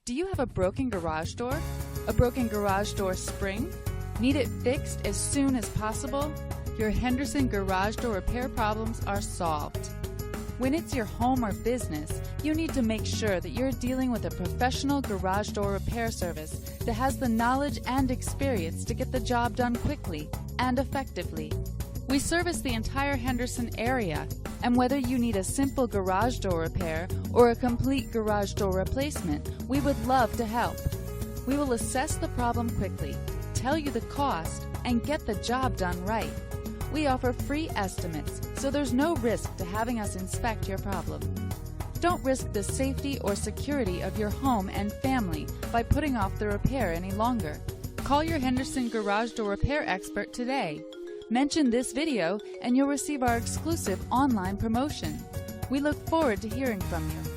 Do you have a broken garage door? A broken garage door spring? Need it fixed as soon as possible? Your Henderson garage door repair problems are solved. When it's your home or business, you need to make sure that you're dealing with a professional garage door repair service that has the knowledge and experience to get the job done quickly and effectively. We service the entire Henderson area, and whether you need a simple garage door repair or a complete garage door replacement, we would love to help. We will assess the problem quickly, tell you the cost, and get the job done right. We offer free estimates, so there's no risk to having us inspect your problem. Don't risk the safety or security of your home and family by putting off the repair any longer. Call your Henderson garage door repair expert today. Mention this video and you'll receive our exclusive online promotion. We look forward to hearing from you.